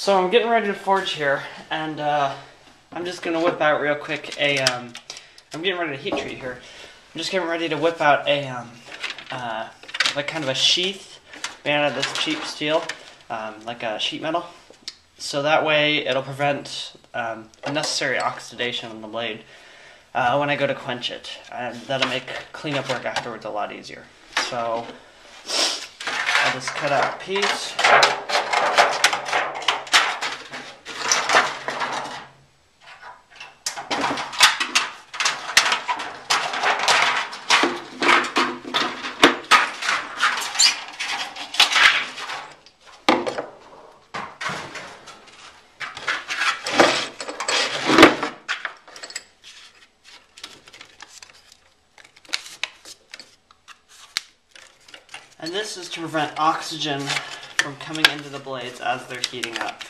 So I'm getting ready to forge here, and I'm just gonna whip out real quick I'm getting ready to heat treat here. I'm just getting ready to whip out like kind of a sheath made out of this cheap steel, like a sheet metal. So that way it'll prevent unnecessary oxidation on the blade when I go to quench it. And that'll make cleanup work afterwards a lot easier. So I'll just cut out a piece. And this is to prevent oxygen from coming into the blades as they're heating up.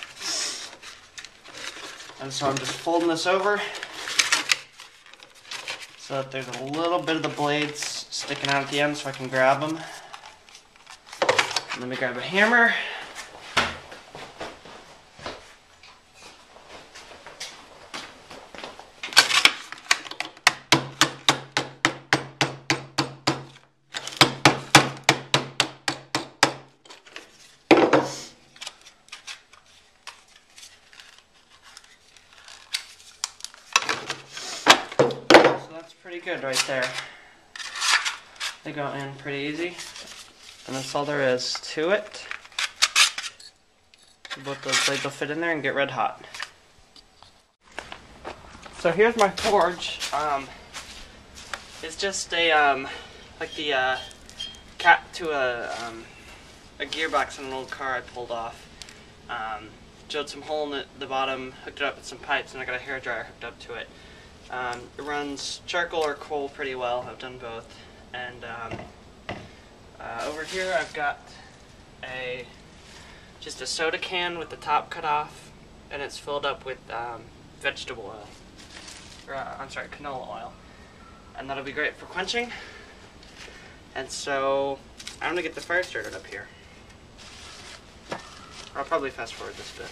And so I'm just folding this over so that there's a little bit of the blades sticking out at the end so I can grab them. And let me grab a hammer. Pretty good right there. They go in pretty easy. And that's all there is to it. Both those blades will fit in there and get red hot. So here's my forge. It's just a like the cap to a gearbox in an old car I pulled off. Drilled some hole in the bottom, hooked it up with some pipes, and I got a hairdryer hooked up to it. It runs charcoal or coal pretty well. I've done both. And over here I've got just a soda can with the top cut off, and it's filled up with vegetable oil. Or, I'm sorry, canola oil. And that'll be great for quenching. And so I'm going to get the fire started up here. I'll probably fast forward this bit.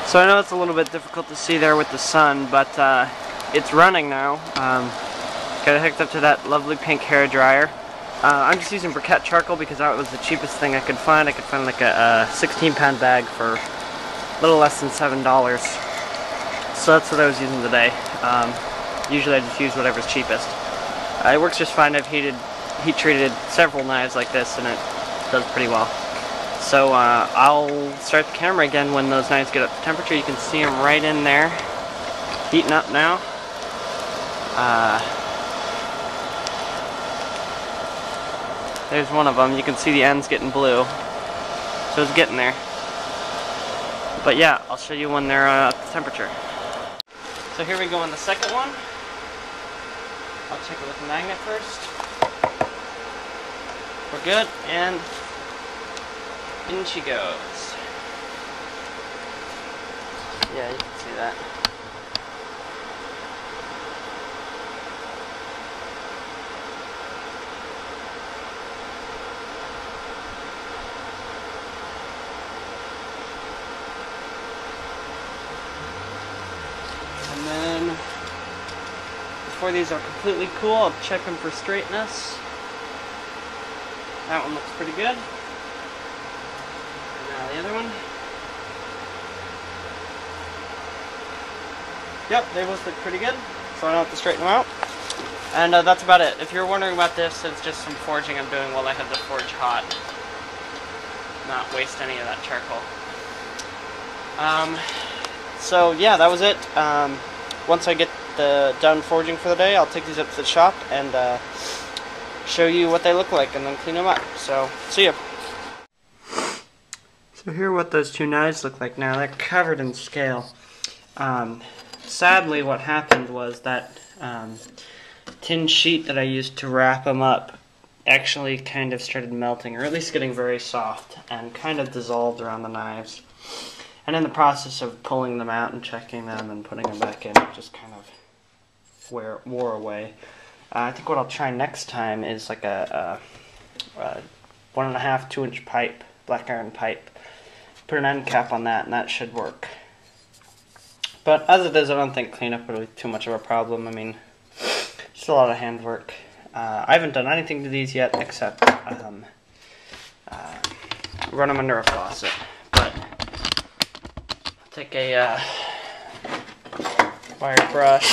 So I know it's a little bit difficult to see there with the sun, but it's running now. Got it hooked up to that lovely pink hair dryer. I'm just using briquette charcoal because that was the cheapest thing I could find. I could find like a 16-pound bag for a little less than $7. So that's what I was using today. Usually I just use whatever's cheapest. It works just fine. I've heat treated several knives like this, and it does pretty well. So I'll start the camera again when those knives get up to temperature. You can see them right in there, heating up now. There's one of them. You can see the ends getting blue. So it's getting there. But yeah, I'll show you when they're up to temperature. So here we go on the second one. I'll check it with the magnet first. We're good, and in she goes. Yeah, you can see that. And then, before these are completely cool, I'll check them for straightness. That one looks pretty good. And now the other one. Yep, they both look pretty good, so I don't have to straighten them out. And that's about it. If you're wondering about this, it's just some forging I'm doing while I have the forge hot. Not waste any of that charcoal. So yeah, that was it. Once I get done forging for the day, I'll take these up to the shop and show you what they look like and then clean them up. So, see ya. So here are what those two knives look like now. They're covered in scale. Sadly, what happened was that tin sheet that I used to wrap them up actually kind of started melting, or at least getting very soft, and kind of dissolved around the knives. And in the process of pulling them out and checking them and putting them back in, it just kind of wore away. I think what I'll try next time is like a 1.5, 2-inch pipe, black iron pipe. Put an end cap on that, and that should work. But as it is, I don't think cleanup will be too much of a problem. I mean, just a lot of handwork. I haven't done anything to these yet except run them under a faucet. But I'll take a wire brush.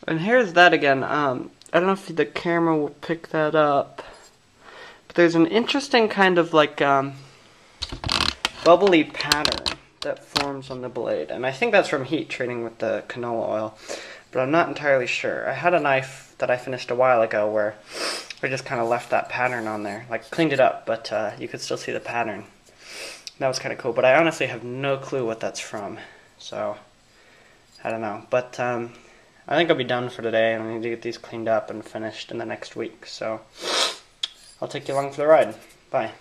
And here's that again. I don't know if the camera will pick that up. But there's an interesting kind of like bubbly pattern that forms on the blade. And I think that's from heat treating with the canola oil. But I'm not entirely sure. I had a knife that I finished a while ago where I just kind of left that pattern on there. Like cleaned it up, but you could still see the pattern. That was kind of cool. But I honestly have no clue what that's from. So, I don't know. But I think I'll be done for today, and I need to get these cleaned up and finished in the next week. So, I'll take you along for the ride. Bye.